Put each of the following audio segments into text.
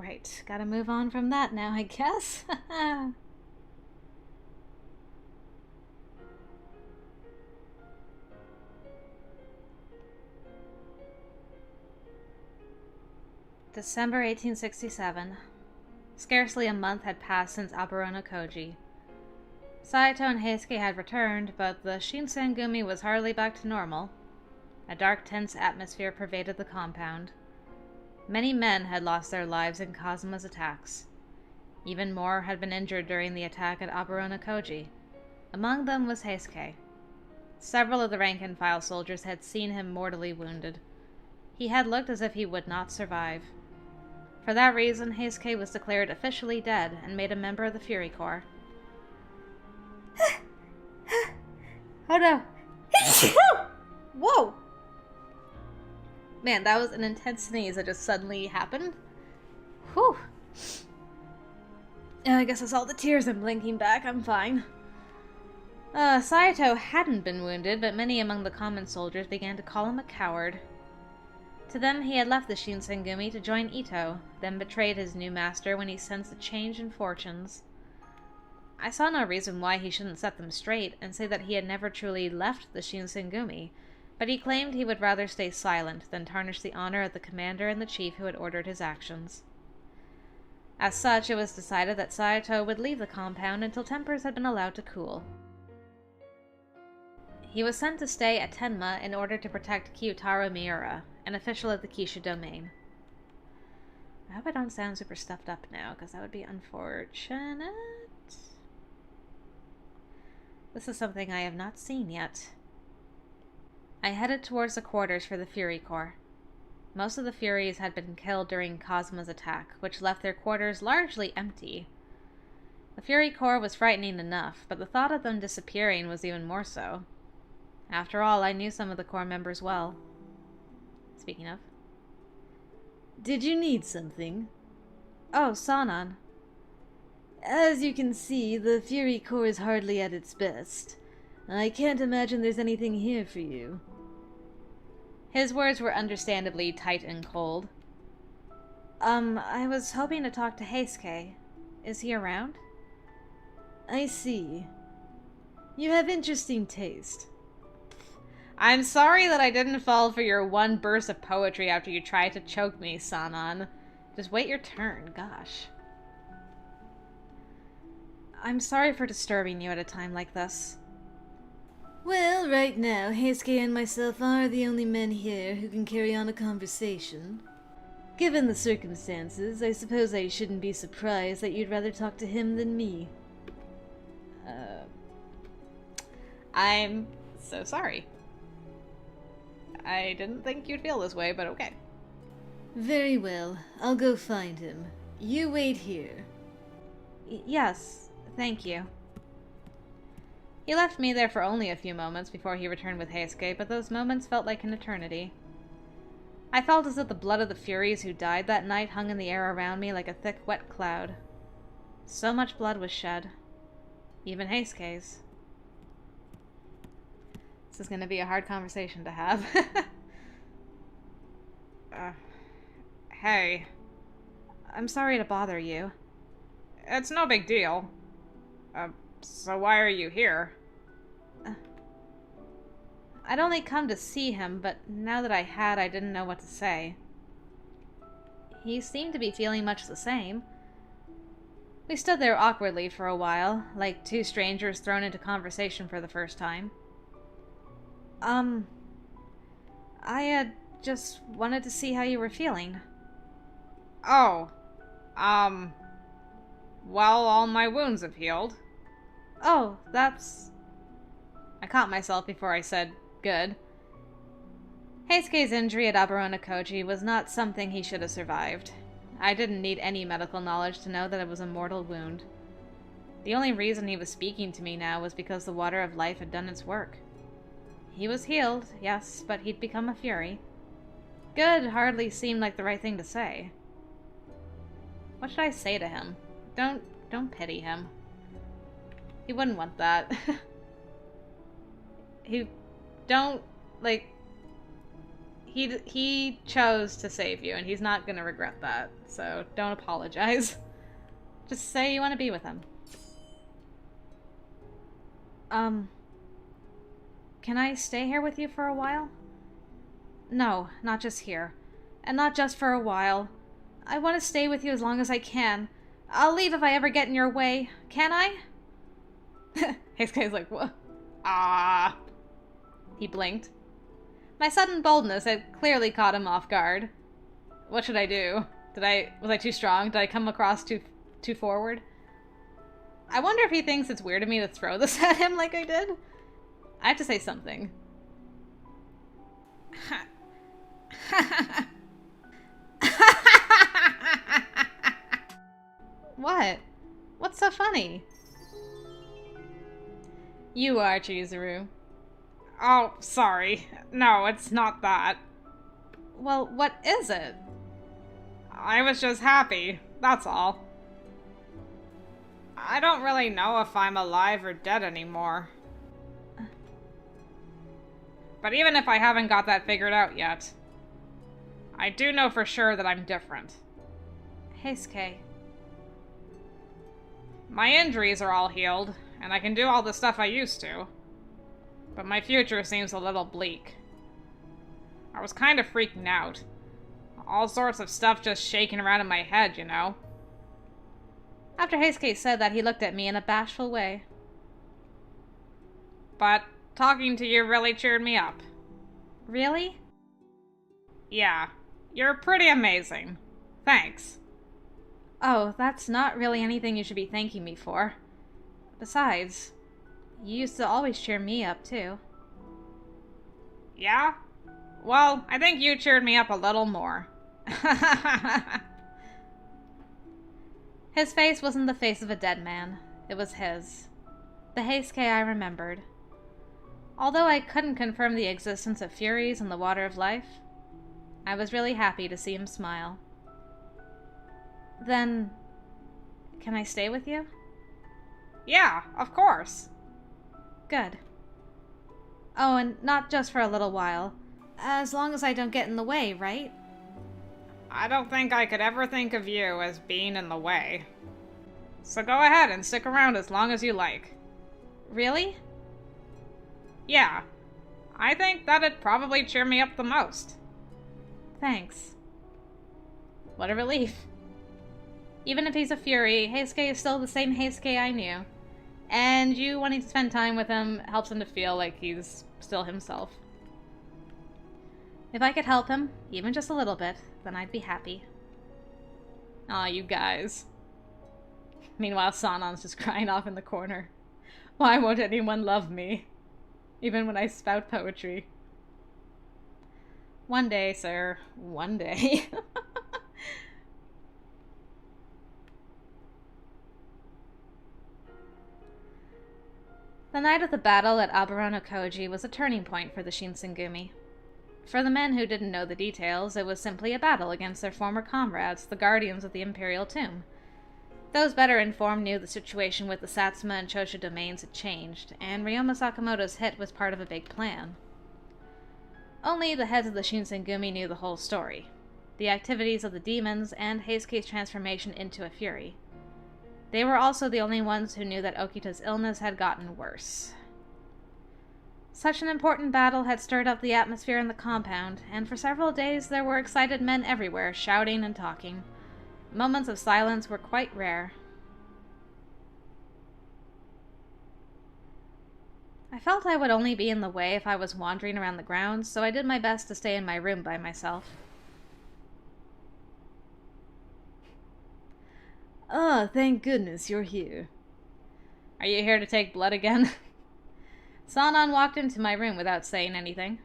Right, gotta move on from that now, I guess. December 1867. Scarcely a month had passed since Aberona Koji. Saito and Heisuke had returned, but the Shinsengumi was hardly back to normal. A dark, tense atmosphere pervaded the compound. Many men had lost their lives in Kazuma's attacks. Even more had been injured during the attack at Aberona Koji. Among them was Heisuke. Several of the rank-and-file soldiers had seen him mortally wounded. He had looked as if he would not survive. For that reason, Heisuke was declared officially dead and made a member of the Fury Corps. Oh no! Whoa! Man, that was an intense sneeze that just suddenly happened. Whew. I guess that's all the tears I'm blinking back. I'm fine. Saito hadn't been wounded, but many among the common soldiers began to call him a coward. To them, he had left the Shinsengumi to join Ito, then betrayed his new master when he sensed a change in fortunes. I saw no reason why he shouldn't set them straight and say that he had never truly left the Shinsengumi, but he claimed he would rather stay silent than tarnish the honor of the commander and the chief who had ordered his actions. As such, it was decided that Saito would leave the compound until tempers had been allowed to cool. He was sent to stay at Tenma in order to protect Kyutaro Miura, an official of the Kishu domain. I hope I don't sound super stuffed up now, because that would be unfortunate. This is something I have not seen yet. I headed towards the quarters for the Fury Corps. Most of the Furies had been killed during Kazuma's attack, which left their quarters largely empty. The Fury Corps was frightening enough, but the thought of them disappearing was even more so. After all, I knew some of the Corps members well. Speaking of. Did you need something? Oh, Sanan. As you can see, the Fury Corps is hardly at its best. I can't imagine there's anything here for you. His words were understandably tight and cold. I was hoping to talk to Heisuke. Is he around? I see. You have interesting taste. I'm sorry that I didn't fall for your one burst of poetry after you tried to choke me, Sanan. Just wait your turn, gosh. I'm sorry for disturbing you at a time like this. Well, right now, Heisuke and myself are the only men here who can carry on a conversation. Given the circumstances, I suppose I shouldn't be surprised that you'd rather talk to him than me. I'm so sorry. I didn't think you'd feel this way, but okay. Very well. I'll go find him. You wait here. Yes, thank you. He left me there for only a few moments before he returned with Heisuke, but those moments felt like an eternity. I felt as if the blood of the Furies who died that night hung in the air around me like a thick, wet cloud. So much blood was shed. Even Heisuke's. This is going to be a hard conversation to have. Hey. I'm sorry to bother you. It's no big deal. So why are you here? I'd only come to see him, but now that I had, I didn't know what to say. He seemed to be feeling much the same. We stood there awkwardly for a while, like two strangers thrown into conversation for the first time. I just wanted to see how you were feeling. Oh, well, all my wounds have healed. Oh, that's... I caught myself before I said, good. Heisuke's injury at Aberona Koji was not something he should have survived. I didn't need any medical knowledge to know that it was a mortal wound. The only reason he was speaking to me now was because the water of life had done its work. He was healed, yes, but he'd become a Fury. Good hardly seemed like the right thing to say. What should I say to him? Don't pity him. He wouldn't want that. he chose to save you, and he's not gonna regret that, so don't apologize. Just say you want to be with him. Can I stay here with you for a while? No, not just here. And not just for a while. I want to stay with you as long as I can. I'll leave if I ever get in your way. Can I? Heisuke's like, what? Ah. He blinked. My sudden boldness had clearly caught him off guard. What should I do? Was I too strong? Did I come across too forward? I wonder if he thinks it's weird of me to throw this at him like I did. I have to say something. What? What's so funny? You are, Chizuru. Oh, sorry. No, it's not that. Well, what is it? I was just happy, that's all. I don't really know if I'm alive or dead anymore. But even if I haven't got that figured out yet, I do know for sure that I'm different. Heisuke. My injuries are all healed, and I can do all the stuff I used to. But my future seems a little bleak. I was kind of freaking out. All sorts of stuff just shaking around in my head, you know? After Heisuke said that, he looked at me in a bashful way. But talking to you really cheered me up. Really? Yeah, you're pretty amazing. Thanks. Oh, that's not really anything you should be thanking me for. Besides, you used to always cheer me up, too. Yeah? Well, I think you cheered me up a little more. His face wasn't the face of a dead man. It was his. The Heisuke I remembered. Although I couldn't confirm the existence of furies in the water of life, I was really happy to see him smile. Then, can I stay with you? Yeah, of course. Good. Oh, and not just for a little while. As long as I don't get in the way, right? I don't think I could ever think of you as being in the way. So go ahead and stick around as long as you like. Really? Yeah. I think that'd probably cheer me up the most. Thanks. What a relief. Even if he's a fury, Heisuke is still the same Heisuke I knew. And you wanting to spend time with him helps him to feel like he's still himself. If I could help him, even just a little bit, then I'd be happy. Aw, you guys. Meanwhile, Sanon's just crying off in the corner. Why won't anyone love me? Even when I spout poetry. One day, sir. One day. The night of the battle at Aberono-Koji was a turning point for the Shinsengumi. For the men who didn't know the details, it was simply a battle against their former comrades, the guardians of the Imperial Tomb. Those better informed knew the situation with the Satsuma and Choshu domains had changed, and Ryoma Sakamoto's hit was part of a big plan. Only the heads of the Shinsengumi knew the whole story, the activities of the demons, and Heisuke's transformation into a fury. They were also the only ones who knew that Okita's illness had gotten worse. Such an important battle had stirred up the atmosphere in the compound, and for several days there were excited men everywhere, shouting and talking. Moments of silence were quite rare. I felt I would only be in the way if I was wandering around the grounds, so I did my best to stay in my room by myself. Ah, thank goodness you're here. Are you here to take blood again? Sanon walked into my room without saying anything.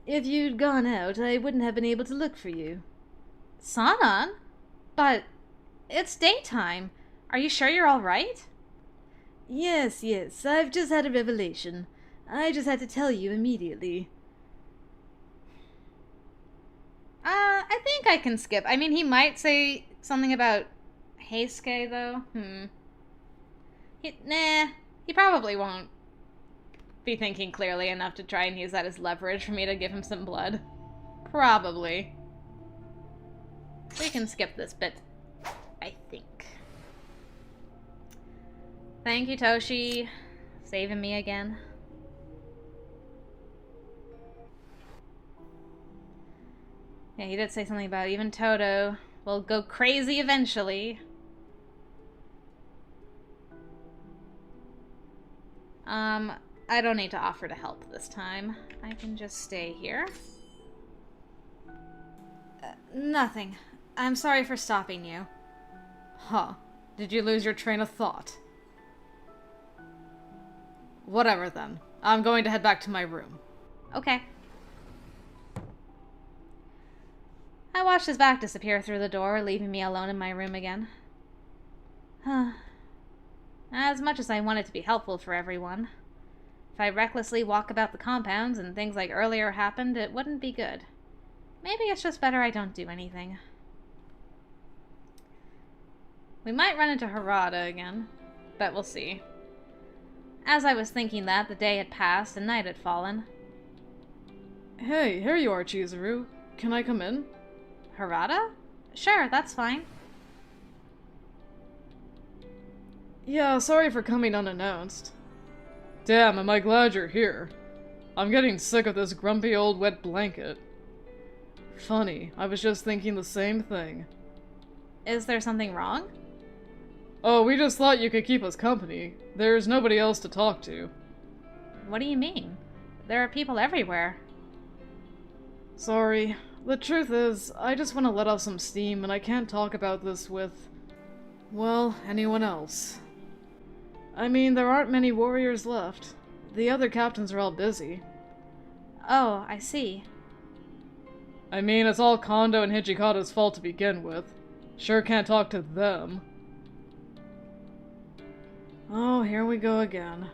If you'd gone out, I wouldn't have been able to look for you. Sanon? But it's daytime. Are you sure you're all right? Yes, I've just had a revelation. I just had to tell you immediately. I think I can skip. I mean, he might say something about Heisuke, though. He probably won't be thinking clearly enough to try and use that as leverage for me to give him some blood. Probably. We can skip this bit, I think. Thank you, Toshi. Saving me again. Yeah, he did say something about even Toto will go crazy eventually. I don't need to offer to help this time. I can just stay here. Nothing. I'm sorry for stopping you. Huh. Did you lose your train of thought? Whatever then. I'm going to head back to my room. Okay. I watched his back disappear through the door, leaving me alone in my room again. As much as I wanted to be helpful for everyone, if I recklessly walk about the compounds and things like earlier happened, it wouldn't be good. Maybe it's just better I don't do anything. We might run into Harada again, but we'll see. As I was thinking that, the day had passed and night had fallen. Hey, here you are, Chizuru. Can I come in? Harada? Sure, that's fine. Yeah, sorry for coming unannounced. Damn, am I glad you're here. I'm getting sick of this grumpy old wet blanket. Funny, I was just thinking the same thing. Is there something wrong? Oh, we just thought you could keep us company. There's nobody else to talk to. What do you mean? There are people everywhere. Sorry. The truth is, I just want to let off some steam and I can't talk about this with, well, anyone else. I mean, there aren't many warriors left. The other captains are all busy. Oh, I see. I mean, it's all Kondo and Hijikata's fault to begin with. Sure can't talk to them. Oh, here we go again.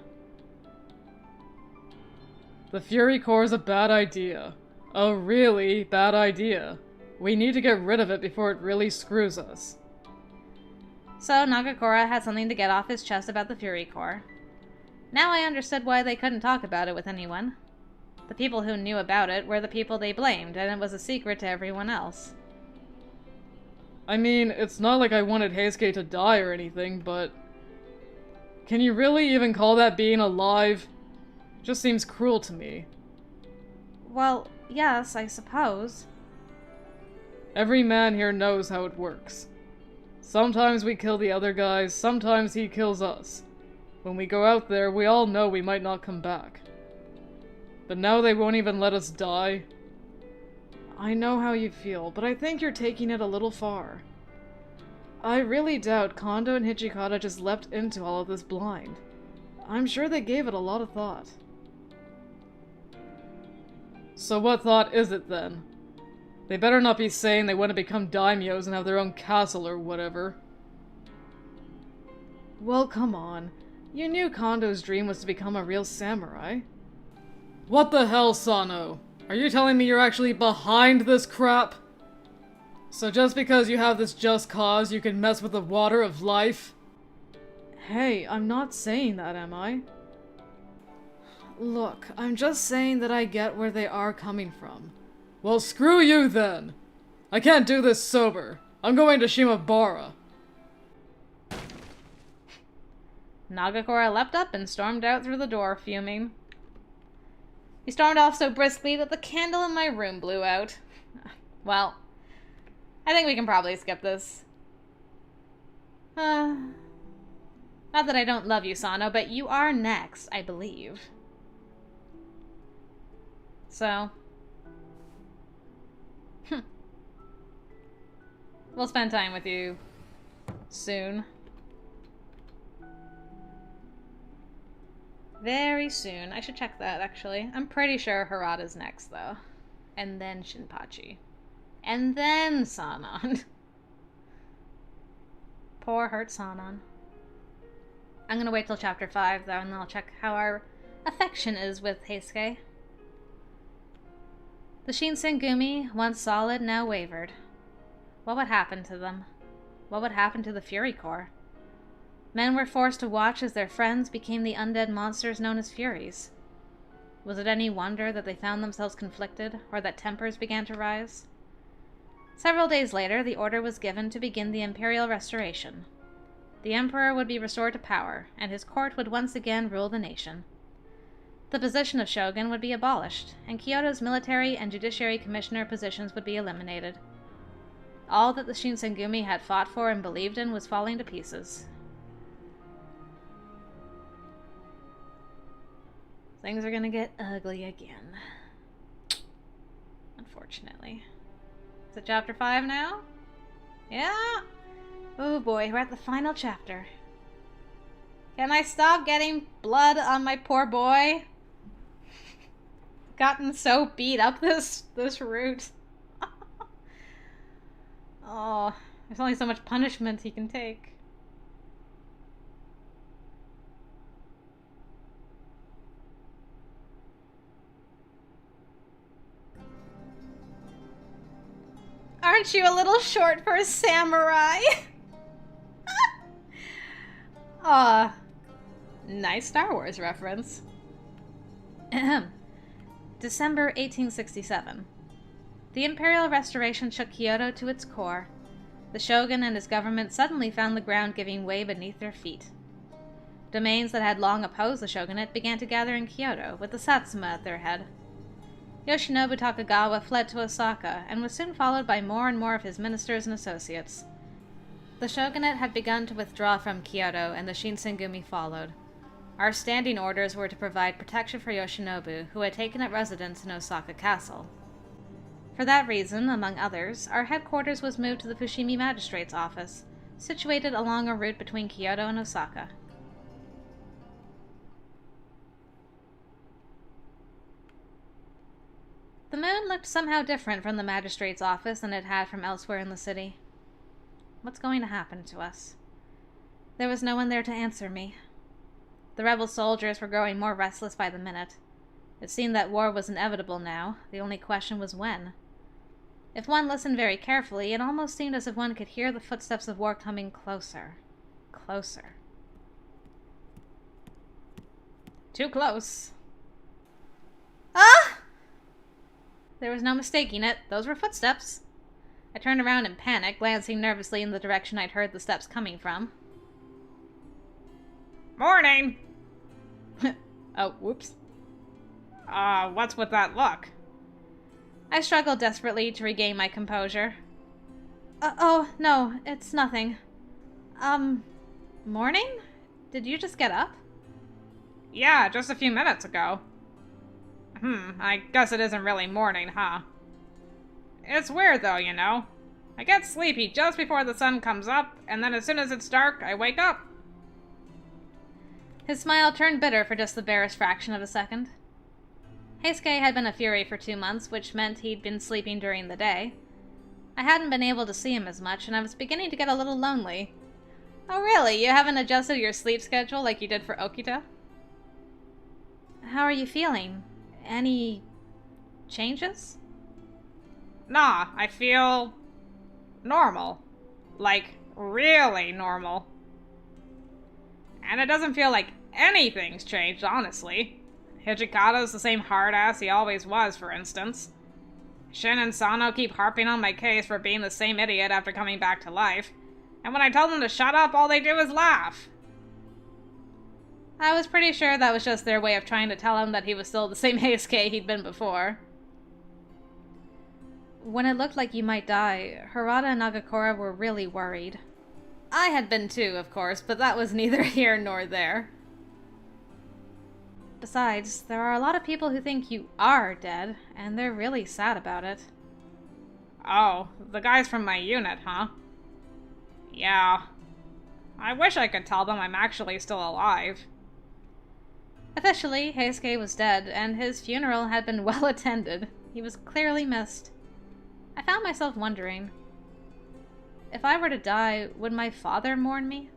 The Fury Core's a bad idea. A really bad idea. We need to get rid of it before it really screws us. So Nagakura had something to get off his chest about the Fury Core. Now I understood why they couldn't talk about it with anyone. The people who knew about it were the people they blamed, and it was a secret to everyone else. I mean, it's not like I wanted Heisuke to die or anything, but... Can you really even call that being alive? Just seems cruel to me. Well, yes, I suppose. Every man here knows how it works. Sometimes we kill the other guys, sometimes he kills us. When we go out there, we all know we might not come back. But now they won't even let us die. I know how you feel, but I think you're taking it a little far. I really doubt Kondo and Hijikata just leapt into all of this blind. I'm sure they gave it a lot of thought. So what thought is it then? They better not be saying they want to become daimyos and have their own castle or whatever. Well, come on. You knew Kondo's dream was to become a real samurai. What the hell, Sano? Are you telling me you're actually behind this crap? So just because you have this just cause, you can mess with the water of life? Hey, I'm not saying that, am I? Look, I'm just saying that I get where they are coming from. Well, screw you then! I can't do this sober. I'm going to Shimabara. Nagakura leapt up and stormed out through the door, fuming. He stormed off so briskly that the candle in my room blew out. Well, I think we can probably skip this. Not that I don't love you, Sano, but you are next, I believe. So... we'll spend time with you soon. Very soon. I should check that, actually. I'm pretty sure Harada's next, though. And then Shinpachi. And then Sanon. Poor hurt Sanon. I'm gonna wait till chapter 5, though, and then I'll check how our affection is with Heisuke. The Shinsengumi, once solid, now wavered. What would happen to them? What would happen to the Fury Core? Men were forced to watch as their friends became the undead monsters known as Furies. Was it any wonder that they found themselves conflicted, or that tempers began to rise? Several days later, the order was given to begin the imperial restoration. The emperor would be restored to power, and his court would once again rule the nation. The position of shogun would be abolished, and Kyoto's military and judiciary commissioner positions would be eliminated. All that the Shinsengumi had fought for and believed in was falling to pieces. Things are gonna get ugly again. Unfortunately. Is it chapter 5 now? Yeah? Oh boy, we're at the final chapter. Can I stop getting blood on my poor boy? Gotten so beat up this route. Oh, there's only so much punishment he can take. Aren't you a little short for a samurai? Aw, nice Star Wars reference. Ahem. December 1867. The imperial restoration shook Kyoto to its core. The shogun and his government suddenly found the ground giving way beneath their feet. Domains that had long opposed the shogunate began to gather in Kyoto, with the Satsuma at their head. Yoshinobu Takagawa fled to Osaka, and was soon followed by more and more of his ministers and associates. The shogunate had begun to withdraw from Kyoto, and the Shinsengumi followed. Our standing orders were to provide protection for Yoshinobu, who had taken up residence in Osaka Castle. For that reason, among others, our headquarters was moved to the Fushimi magistrate's office, situated along a route between Kyoto and Osaka. The moon looked somehow different from the magistrate's office than it had from elsewhere in the city. What's going to happen to us? There was no one there to answer me. The rebel soldiers were growing more restless by the minute. It seemed that war was inevitable now. The only question was when. If one listened very carefully, it almost seemed as if one could hear the footsteps of war coming closer. Closer. Too close. Ah! There was no mistaking it. Those were footsteps. I turned around in panic, glancing nervously in the direction I'd heard the steps coming from. Morning! Oh, whoops. What's with that look? I struggled desperately to regain my composure. Oh, no, it's nothing. Morning? Did you just get up? Yeah, just a few minutes ago. I guess it isn't really morning, huh? It's weird, though, you know. I get sleepy just before the sun comes up, and then as soon as it's dark, I wake up. His smile turned bitter for just the barest fraction of a second. Heisuke had been a fury for 2 months, which meant he'd been sleeping during the day. I hadn't been able to see him as much, and I was beginning to get a little lonely. Oh really? You haven't adjusted your sleep schedule like you did for Okita? How are you feeling? Any changes? Nah, I feel normal. Like, really normal. And it doesn't feel like anything's changed, honestly. Hijikata's the same hard-ass he always was, for instance. Shin and Sano keep harping on my case for being the same idiot after coming back to life. And when I tell them to shut up, all they do is laugh. I was pretty sure that was just their way of trying to tell him that he was still the same Heisuke he'd been before. When it looked like you might die, Harada and Nagakura were really worried. I had been too, of course, but that was neither here nor there. Besides, there are a lot of people who think you are dead, and they're really sad about it. Oh, the guys from my unit, huh? Yeah. I wish I could tell them I'm actually still alive. Officially, Heisuke was dead, and his funeral had been well attended. He was clearly missed. I found myself wondering, if I were to die, would my father mourn me?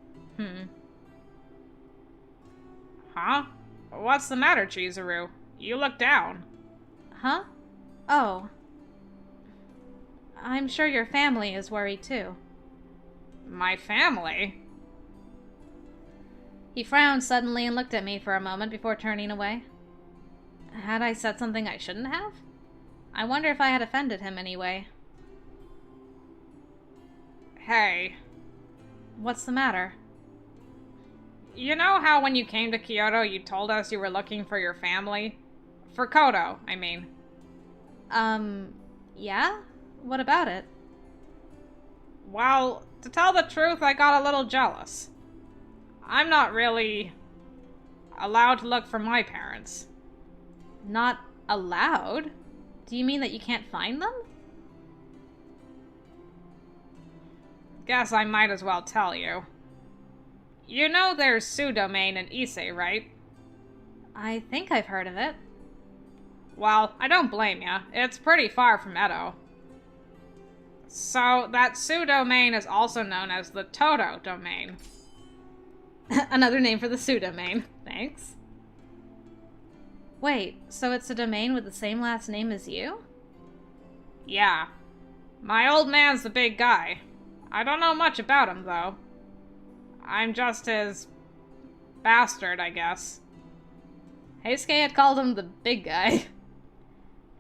Huh? What's the matter, Chizuru? You look down. Huh? Oh. I'm sure your family is worried too. My family? He frowned suddenly and looked at me for a moment before turning away. Had I said something I shouldn't have? I wonder if I had offended him anyway. Hey. What's the matter? You know how when you came to Kyoto you told us you were looking for your family? For Koto, I mean. Yeah? What about it? Well, to tell the truth, I got a little jealous. I'm not really allowed to look for my parents. Not allowed? Do you mean that you can't find them? Guess I might as well tell you. You know there's Su-domain in Ise, right? I think I've heard of it. Well, I don't blame ya. It's pretty far from Edo. So, that Su-domain is also known as the Toto domain. Another name for the Su-domain. Thanks. Wait, so it's a domain with the same last name as you? Yeah. My old man's the big guy. I don't know much about him, though. I'm just his bastard, I guess. Heisuke had called him the big guy.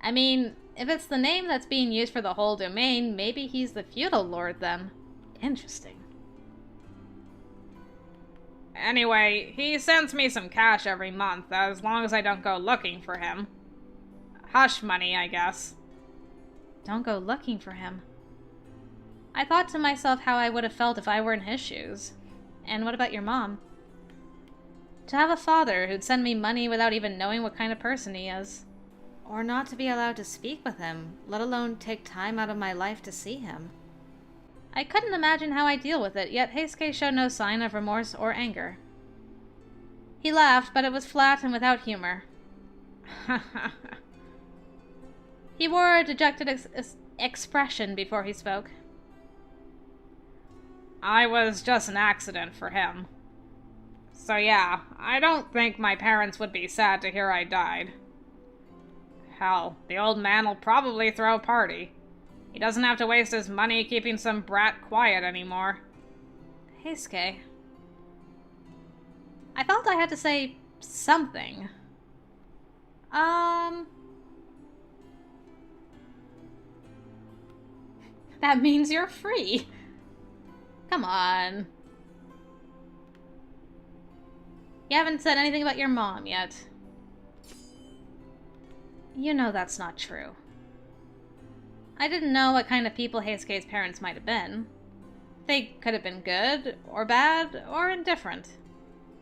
I mean, if it's the name that's being used for the whole domain, maybe he's the feudal lord then. Interesting. Anyway, he sends me some cash every month, as long as I don't go looking for him. Hush money, I guess. Don't go looking for him. I thought to myself how I would have felt if I were in his shoes. And what about your mom? To have a father who'd send me money without even knowing what kind of person he is. Or not to be allowed to speak with him, let alone take time out of my life to see him. I couldn't imagine how I'd deal with it, yet Heisuke showed no sign of remorse or anger. He laughed, but it was flat and without humor. He wore a dejected expression before he spoke. I was just an accident for him. So yeah, I don't think my parents would be sad to hear I died. Hell, the old man'll probably throw a party. He doesn't have to waste his money keeping some brat quiet anymore. Heisuke. I felt I had to say something. That means you're free. Come on. You haven't said anything about your mom yet. You know that's not true. I didn't know what kind of people Heisuke's parents might have been. They could have been good, or bad, or indifferent.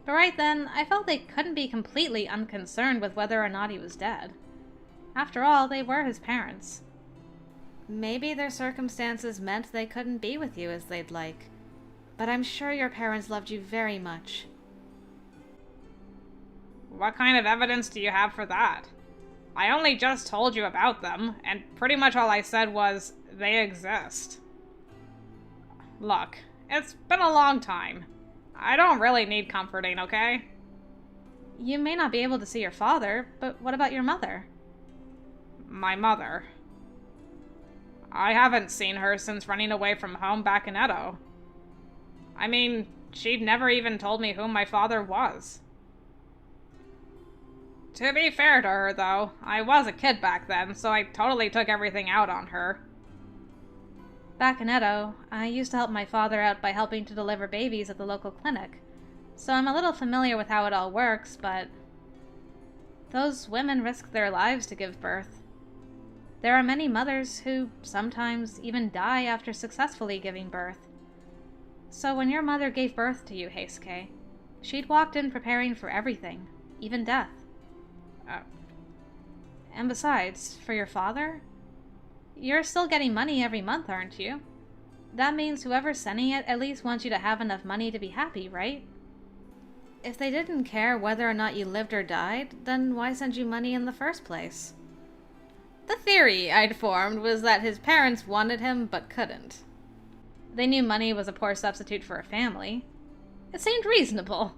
But right then, I felt they couldn't be completely unconcerned with whether or not he was dead. After all, they were his parents. Maybe their circumstances meant they couldn't be with you as they'd like. But I'm sure your parents loved you very much. What kind of evidence do you have for that? I only just told you about them, and pretty much all I said was, they exist. Look, it's been a long time. I don't really need comforting, okay? You may not be able to see your father, but what about your mother? My mother. I haven't seen her since running away from home back in Edo. I mean, she'd never even told me who my father was. To be fair to her, though, I was a kid back then, so I totally took everything out on her. Back in Edo, I used to help my father out by helping to deliver babies at the local clinic, so I'm a little familiar with how it all works, but those women risk their lives to give birth. There are many mothers who sometimes even die after successfully giving birth. So when your mother gave birth to you, Heisuke, she'd walked in preparing for everything, even death. And besides, for your father, you're still getting money every month, aren't you? That means whoever's sending it at least wants you to have enough money to be happy, right? If they didn't care whether or not you lived or died, then why send you money in the first place? The theory I'd formed was that his parents wanted him but couldn't. They knew money was a poor substitute for a family. It seemed reasonable.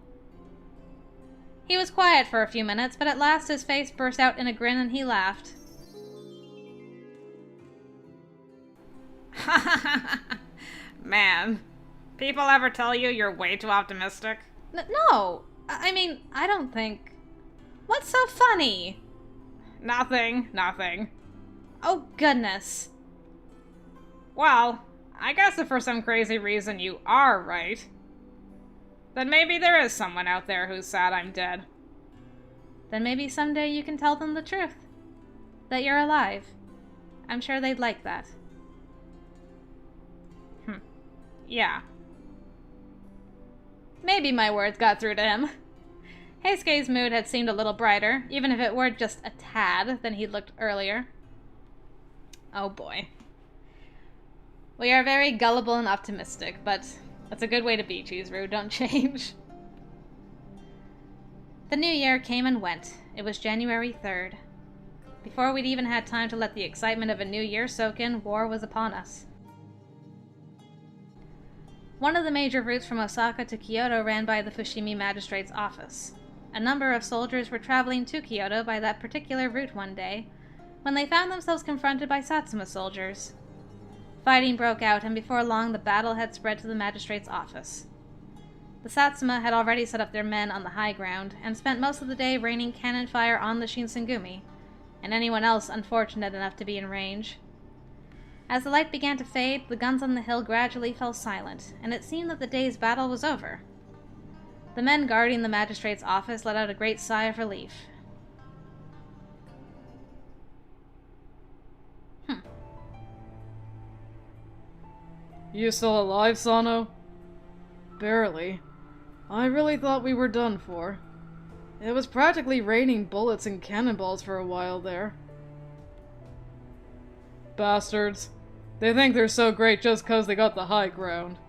He was quiet for a few minutes, but at last his face burst out in a grin and he laughed. Man, people ever tell you you're way too optimistic? No, I mean, I don't think... What's so funny? Nothing. Oh, goodness. Well, I guess if for some crazy reason you are right, then maybe there is someone out there who's sad I'm dead. Then maybe someday you can tell them the truth. That you're alive. I'm sure they'd like that. Yeah. Maybe my words got through to him. Heisuke's mood had seemed a little brighter, even if it were just a tad, than he'd looked earlier. Oh boy. We are very gullible and optimistic, but that's a good way to be, Chizuru. Don't change. The new year came and went. It was January 3rd. Before we'd even had time to let the excitement of a new year soak in, war was upon us. One of the major routes from Osaka to Kyoto ran by the Fushimi magistrate's office. A number of soldiers were traveling to Kyoto by that particular route one day, when they found themselves confronted by Satsuma soldiers. Fighting broke out, and before long the battle had spread to the magistrate's office. The Satsuma had already set up their men on the high ground, and spent most of the day raining cannon fire on the Shinsengumi, and anyone else unfortunate enough to be in range. As the light began to fade, the guns on the hill gradually fell silent, and it seemed that the day's battle was over. The men guarding the magistrate's office let out a great sigh of relief. You still alive, Sano? Barely. I really thought we were done for. It was practically raining bullets and cannonballs for a while there. Bastards. They think they're so great just 'cause they got the high ground.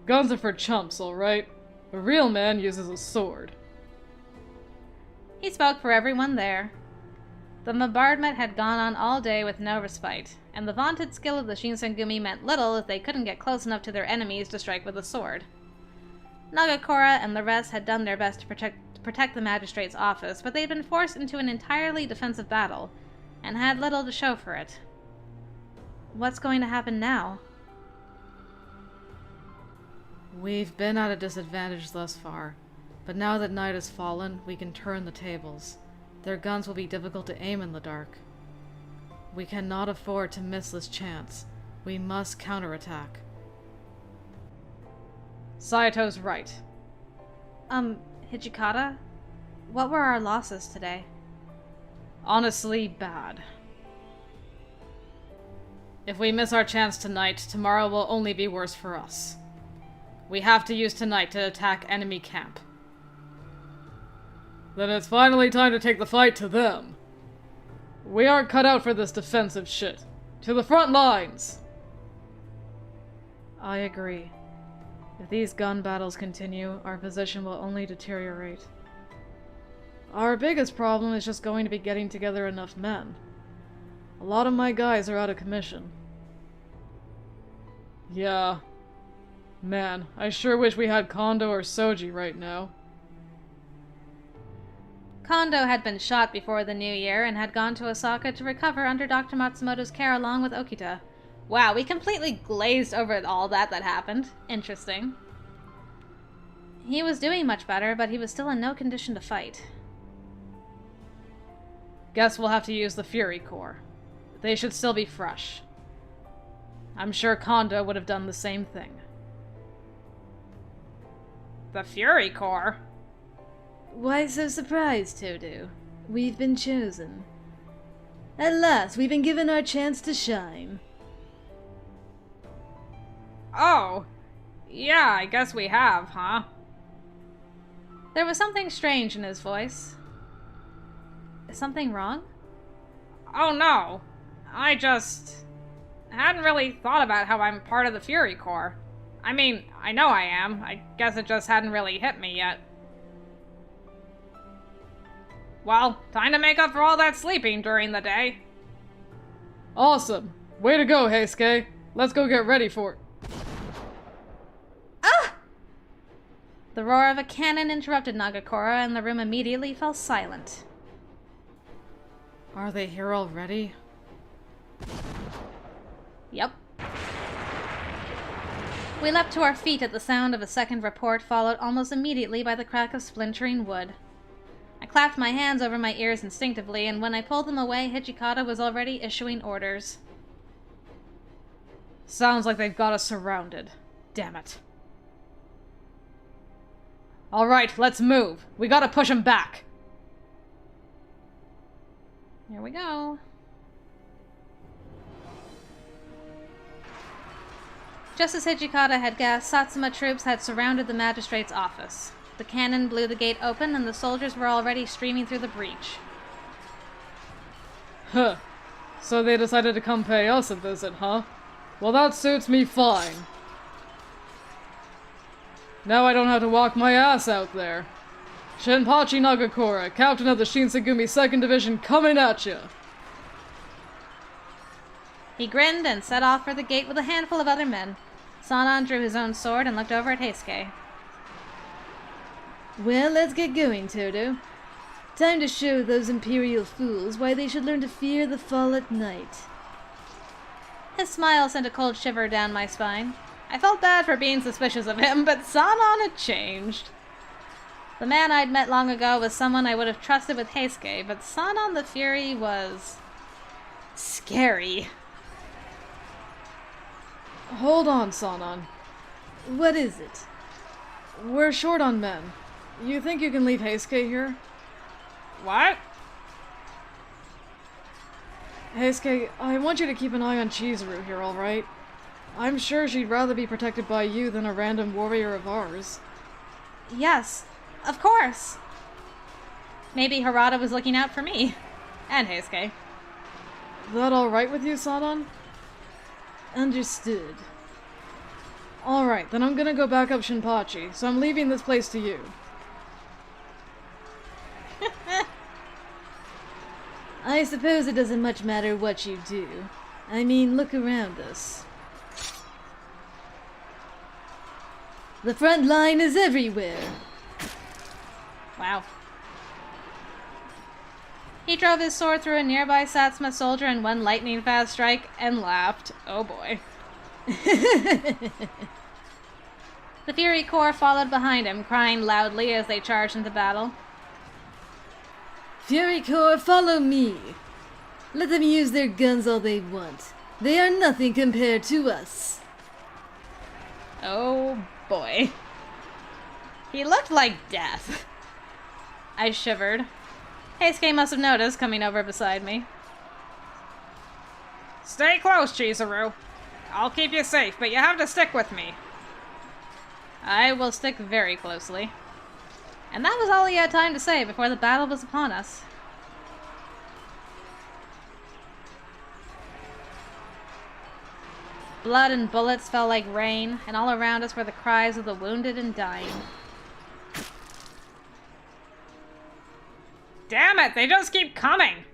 Guns are for chumps, alright? A real man uses a sword. He spoke for everyone there. The bombardment had gone on all day with no respite, and the vaunted skill of the Shinsengumi meant little if they couldn't get close enough to their enemies to strike with a sword. Nagakura and the rest had done their best to protect the magistrate's office, but they'd been forced into an entirely defensive battle, and had little to show for it. What's going to happen now? We've been at a disadvantage thus far, but now that night has fallen, we can turn the tables. Their guns will be difficult to aim in the dark. We cannot afford to miss this chance. We must counterattack. Sayato's right. Hijikata? What were our losses today? Honestly, bad. If we miss our chance tonight, tomorrow will only be worse for us. We have to use tonight to attack enemy camp. Then it's finally time to take the fight to them. We aren't cut out for this defensive shit. To the front lines! I agree. If these gun battles continue, our position will only deteriorate. Our biggest problem is just going to be getting together enough men. A lot of my guys are out of commission. Yeah. Man, I sure wish we had Kondo or Soji right now. Kondo had been shot before the new year and had gone to Osaka to recover under Dr. Matsumoto's care along with Okita. Wow, we completely glazed over all that happened. Interesting. He was doing much better, but he was still in no condition to fight. Guess we'll have to use the Fury Corps. They should still be fresh. I'm sure Kondo would have done the same thing. The Fury Corps? Why so surprised, Todo? We've been chosen. At last, we've been given our chance to shine. Oh. Yeah, I guess we have, huh? There was something strange in his voice. Is something wrong? Oh no. I hadn't really thought about how I'm part of the Fury Corps. I mean, I know I am. I guess it just hadn't really hit me yet. Well, time to make up for all that sleeping during the day. Awesome! Way to go, Heisuke! Let's go get ready for it. Ah! The roar of a cannon interrupted Nagakura, and the room immediately fell silent. Are they here already? Yep. We leapt to our feet at the sound of a second report, followed almost immediately by the crack of splintering wood. I clapped my hands over my ears instinctively, and when I pulled them away, Hijikata was already issuing orders. Sounds like they've got us surrounded. Damn it. Alright, let's move. We gotta push them back. Here we go. Just as Hijikata had guessed, Satsuma troops had surrounded the magistrate's office. The cannon blew the gate open, and the soldiers were already streaming through the breach. Huh. So they decided to come pay us a visit, huh? Well, that suits me fine. Now I don't have to walk my ass out there. Shinpachi Nagakura, captain of the Shinsengumi 2nd Division, coming at ya! He grinned and set off for the gate with a handful of other men. Sanan drew his own sword and looked over at Heisuke. Well, let's get going, Toto. Time to show those Imperial fools why they should learn to fear the fall at night. His smile sent a cold shiver down my spine. I felt bad for being suspicious of him, but Sanan had changed. The man I'd met long ago was someone I would have trusted with Heisuke, but Sanan the Fury was scary. Hold on, Sanan. What is it? We're short on men. You think you can leave Heisuke here? What? Heisuke, I want you to keep an eye on Chizuru here, alright? I'm sure she'd rather be protected by you than a random warrior of ours. Yes, of course. Maybe Harada was looking out for me. And Heisuke. That alright with you, Sanan? Understood. Alright, then I'm gonna go back up Shinpachi, so I'm leaving this place to you. I suppose it doesn't much matter what you do. I mean, look around us. The front line is everywhere. Wow. He drove his sword through a nearby Satsuma soldier in one lightning-fast strike and laughed. Oh boy. The Fury Corps followed behind him, crying loudly as they charged into battle. Fury Corps, follow me. Let them use their guns all they want. They are nothing compared to us. Oh boy. He looked like death. I shivered. Heisuke must have noticed, coming over beside me. Stay close, Chizuru. I'll keep you safe, but you have to stick with me. I will stick very closely. And that was all he had time to say before the battle was upon us. Blood and bullets fell like rain, and all around us were the cries of the wounded and dying. Damn it, they just keep coming!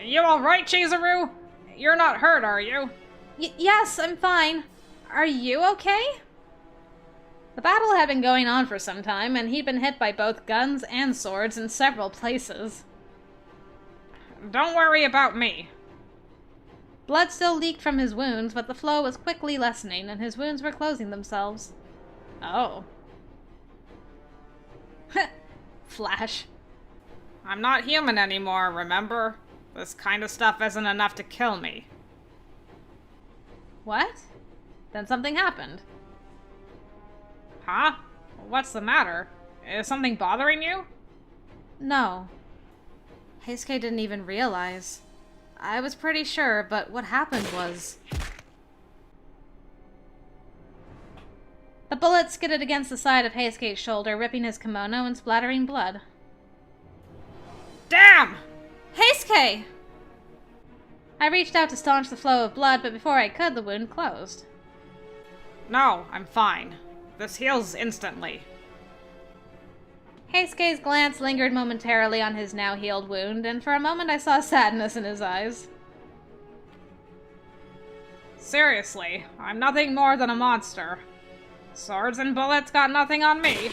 You alright, Chizuru? You're not hurt, are you? Yes, I'm fine. Are you okay? The battle had been going on for some time, and he'd been hit by both guns and swords in several places. Don't worry about me. Blood still leaked from his wounds, but the flow was quickly lessening, and his wounds were closing themselves. Oh. Flash. I'm not human anymore, remember? This kind of stuff isn't enough to kill me. What? Then something happened. Huh? What's the matter? Is something bothering you? No. Heisuke didn't even realize. I was pretty sure, but what happened was... The bullet skidded against the side of Heisuke's shoulder, ripping his kimono and splattering blood. Damn! Heisuke! I reached out to staunch the flow of blood, but before I could, the wound closed. No, I'm fine. This heals instantly. Heisuke's glance lingered momentarily on his now healed wound, and for a moment I saw sadness in his eyes. Seriously, I'm nothing more than a monster. Swords and bullets got nothing on me.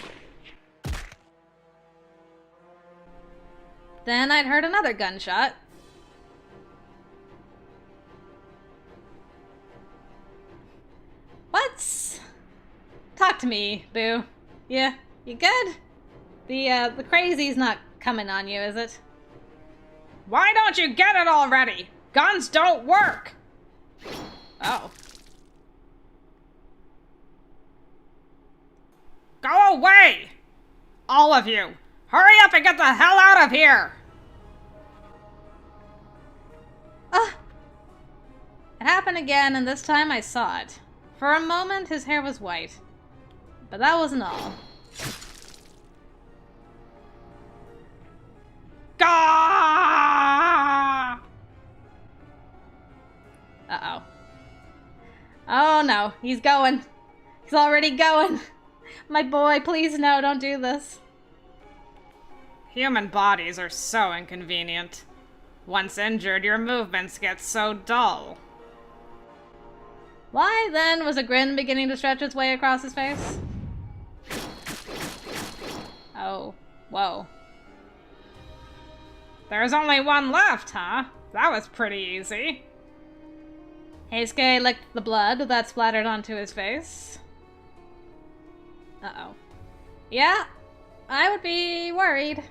Then I'd heard another gunshot. What's... Talk to me, Boo. You good? The crazy's not coming on you, is it? Why don't you get it already? Guns don't work! Oh. Go away! All of you! Hurry up and get the hell out of here! It happened again, and this time I saw it. For a moment, his hair was white. But that wasn't all. Gah! Uh-oh. Oh no, he's going. He's already going. My boy, please no, don't do this. Human bodies are so inconvenient. Once injured, your movements get so dull. Why, then, was a grin beginning to stretch its way across his face? Oh, whoa. There's only one left, huh? That was pretty easy. Heisuke licked the blood that splattered onto his face. Uh-oh. Yeah, I would be worried.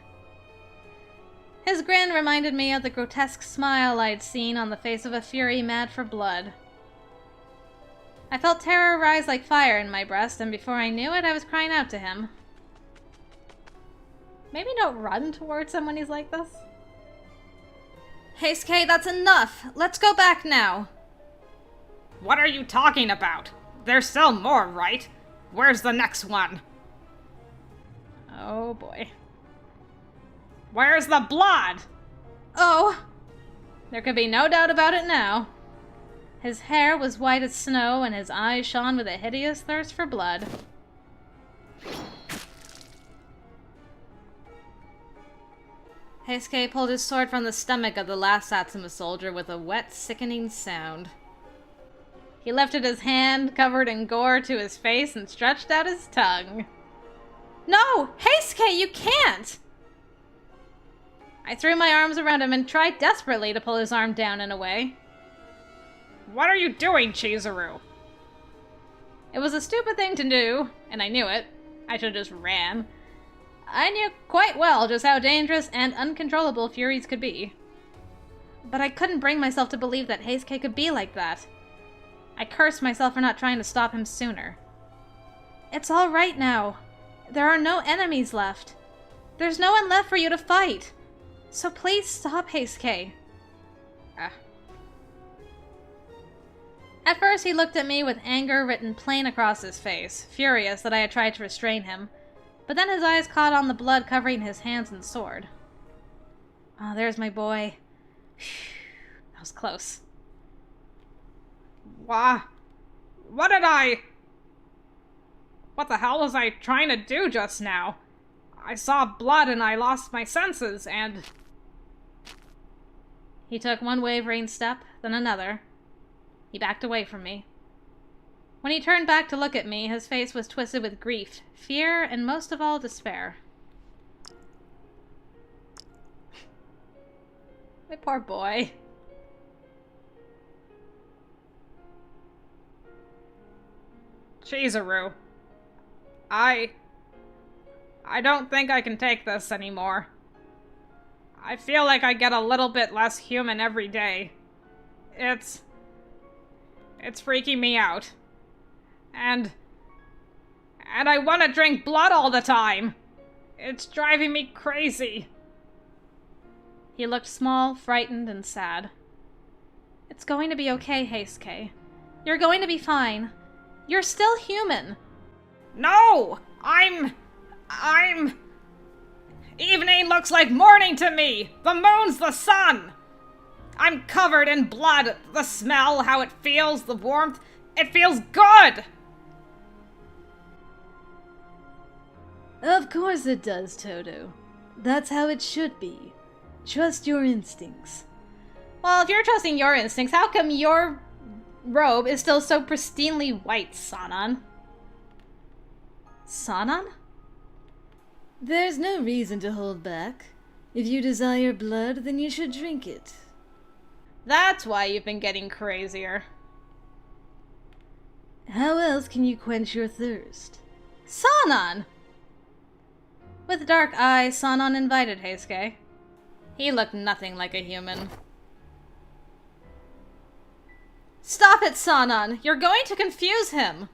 His grin reminded me of the grotesque smile I'd seen on the face of a fury mad for blood. I felt terror rise like fire in my breast, and before I knew it, I was crying out to him. Maybe don't run towards him when he's like this. Heisuke, that's enough! Let's go back now! What are you talking about? There's still more, right? Where's the next one? Oh boy. Where's the blood? Oh! There could be no doubt about it now. His hair was white as snow, and his eyes shone with a hideous thirst for blood. Heisuke pulled his sword from the stomach of the last Satsuma soldier with a wet, sickening sound. He lifted his hand, covered in gore, to his face and stretched out his tongue. No! Heisuke, you can't! I threw my arms around him and tried desperately to pull his arm down and away. What are you doing, Chizuru? It was a stupid thing to do, and I knew it. I should have just ran. I knew quite well just how dangerous and uncontrollable Furies could be. But I couldn't bring myself to believe that Heisuke could be like that. I cursed myself for not trying to stop him sooner. It's all right now. There are no enemies left. There's no one left for you to fight. So please stop, Heisuke. At first, he looked at me with anger written plain across his face, furious that I had tried to restrain him. But then his eyes caught on the blood covering his hands and sword. Oh, there's my boy. That was close. What the hell was I trying to do just now? I saw blood and I lost my senses, and... He took one wavering step, then another. He backed away from me. When he turned back to look at me, his face was twisted with grief, fear, and most of all, despair. My poor boy. Chizuru. I don't think I can take this anymore. I feel like I get a little bit less human every day. It's freaking me out. And I want to drink blood all the time. It's driving me crazy. He looked small, frightened, and sad. It's going to be okay, Heisuke. You're going to be fine. You're still human. No! Evening looks like morning to me! The moon's the sun! I'm covered in blood. The smell, how it feels, the warmth, it feels good! Of course it does, Toto. That's how it should be. Trust your instincts. Well, if you're trusting your instincts, how come your robe is still so pristinely white, Sanan? Sanan? There's no reason to hold back. If you desire blood, then you should drink it. That's why you've been getting crazier. How else can you quench your thirst? Sanan! With dark eyes, Sanon invited Heisuke. He looked nothing like a human. Stop it, Sanon! You're going to confuse him!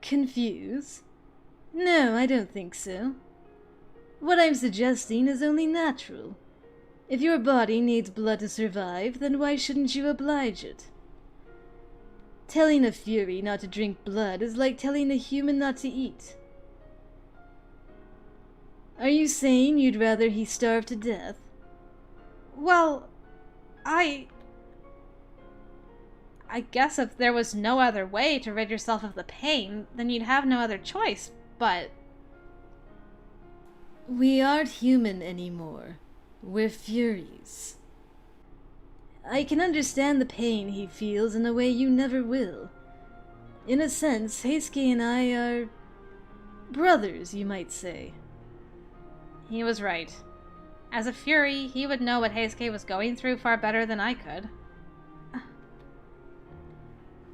Confuse? No, I don't think so. What I'm suggesting is only natural. If your body needs blood to survive, then why shouldn't you oblige it? Telling a Fury not to drink blood is like telling a human not to eat. Are you saying you'd rather he starve to death? Well, I guess if there was no other way to rid yourself of the pain, then you'd have no other choice, but... We aren't human anymore. We're Furies. I can understand the pain he feels in a way you never will. In a sense, Heisuke and I are... brothers, you might say. He was right. As a Fury, he would know what Heisuke was going through far better than I could.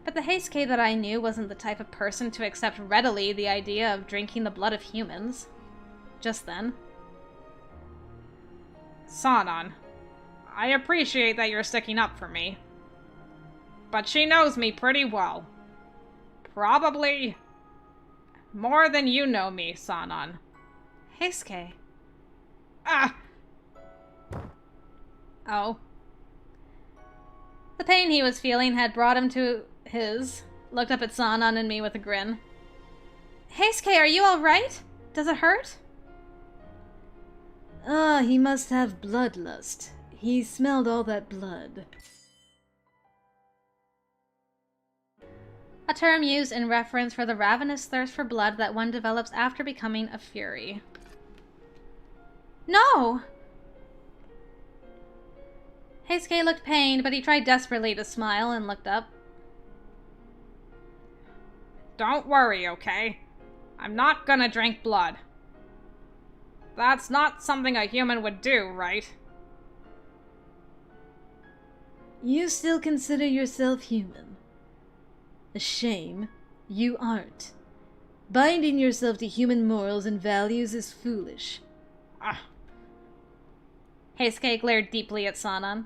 But the Heisuke that I knew wasn't the type of person to accept readily the idea of drinking the blood of humans. Just then. Sanon, I appreciate that you're sticking up for me. But she knows me pretty well. Probably more than you know me, Sanon. Heisuke. Ah! Oh. The pain he was feeling had brought him to looked up at Sanon and me with a grin. Heisuke, are you alright? Does it hurt? Ah, he must have bloodlust. He smelled all that blood. A term used in reference for the ravenous thirst for blood that one develops after becoming a Fury. No! Heisuke looked pained, but he tried desperately to smile and looked up. Don't worry, okay? I'm not gonna drink blood. That's not something a human would do, right? You still consider yourself human. A shame, you aren't. Binding yourself to human morals and values is foolish. Heisuke glared deeply at Sanon,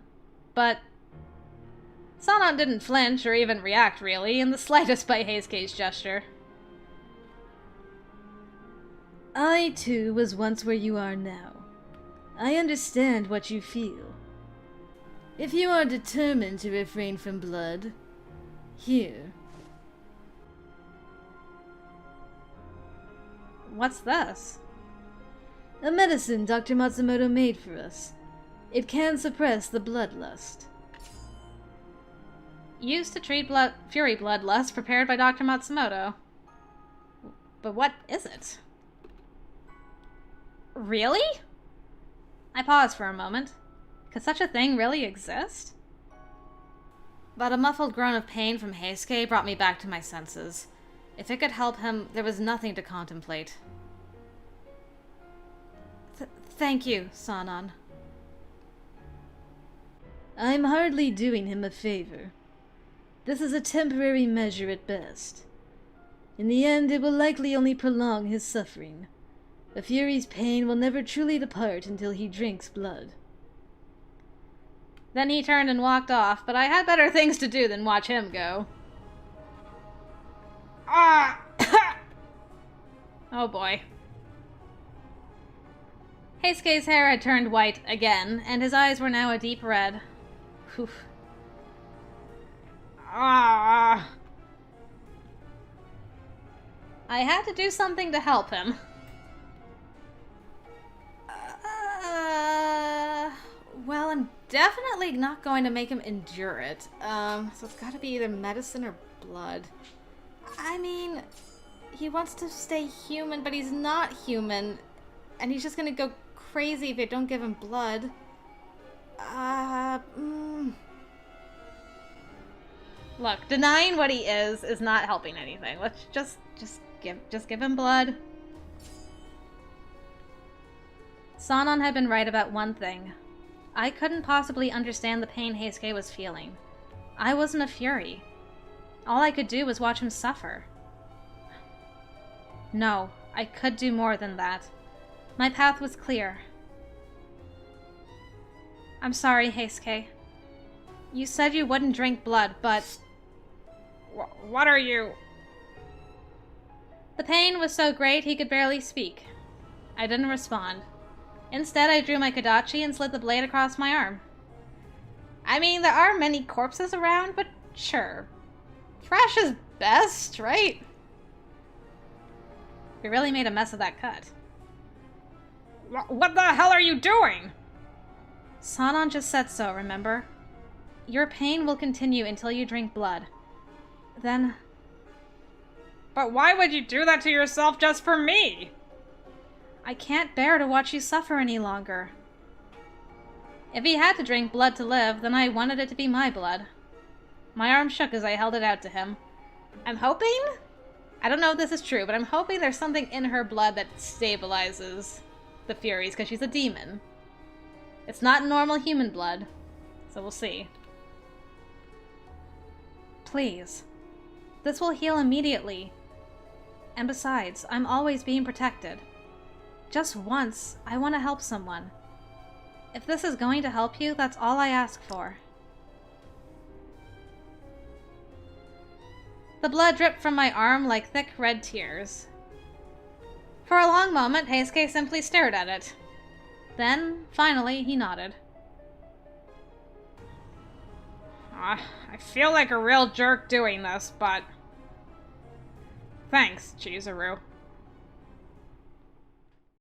but Sanon didn't flinch or even react, really, in the slightest by Heisuke's gesture. I, too, was once where you are now. I understand what you feel. If you are determined to refrain from blood, here. What's this? A medicine Dr. Matsumoto made for us. It can suppress the bloodlust. Used to treat Fury bloodlust prepared by Dr. Matsumoto. But what is it? Really? I paused for a moment. Could such a thing really exist? But a muffled groan of pain from Heisuke brought me back to my senses. If it could help him, there was nothing to contemplate. Thank you, Sanon. I'm hardly doing him a favor. This is a temporary measure at best. In the end, it will likely only prolong his suffering. A Fury's pain will never truly depart until he drinks blood. Then he turned and walked off, but I had better things to do than watch him go. Ah! Oh boy. Heisuke's hair had turned white again, and his eyes were now a deep red. Whew. Ah! I had to do something to help him. Well, I'm definitely not going to make him endure it. So it's gotta be either medicine or blood. I mean, he wants to stay human, but he's not human. And he's just gonna go crazy if they don't give him blood. Look, denying what he is not helping anything. Let's just give him blood. Sanon had been right about one thing. I couldn't possibly understand the pain Heisuke was feeling. I wasn't a Fury. All I could do was watch him suffer. No, I could do more than that. My path was clear. I'm sorry, Heisuke. You said you wouldn't drink blood, but... What are you... The pain was so great he could barely speak. I didn't respond. Instead, I drew my kodachi and slid the blade across my arm. I mean, there are many corpses around, but sure. Fresh is best, right? We really made a mess of that cut. What the hell are you doing? Sanan just said so, remember? Your pain will continue until you drink blood. Then... But why would you do that to yourself just for me? I can't bear to watch you suffer any longer. If he had to drink blood to live, then I wanted it to be my blood. My arm shook as I held it out to him. I'm hoping? I don't know if this is true, but I'm hoping there's something in her blood that stabilizes the Furies, because she's a demon. It's not normal human blood, so we'll see. Please. This will heal immediately. And besides, I'm always being protected. Just once, I want to help someone. If this is going to help you, that's all I ask for. The blood dripped from my arm like thick red tears. For a long moment, Heisuke simply stared at it. Then, finally, he nodded. I feel like a real jerk doing this, but... Thanks, Chizuru.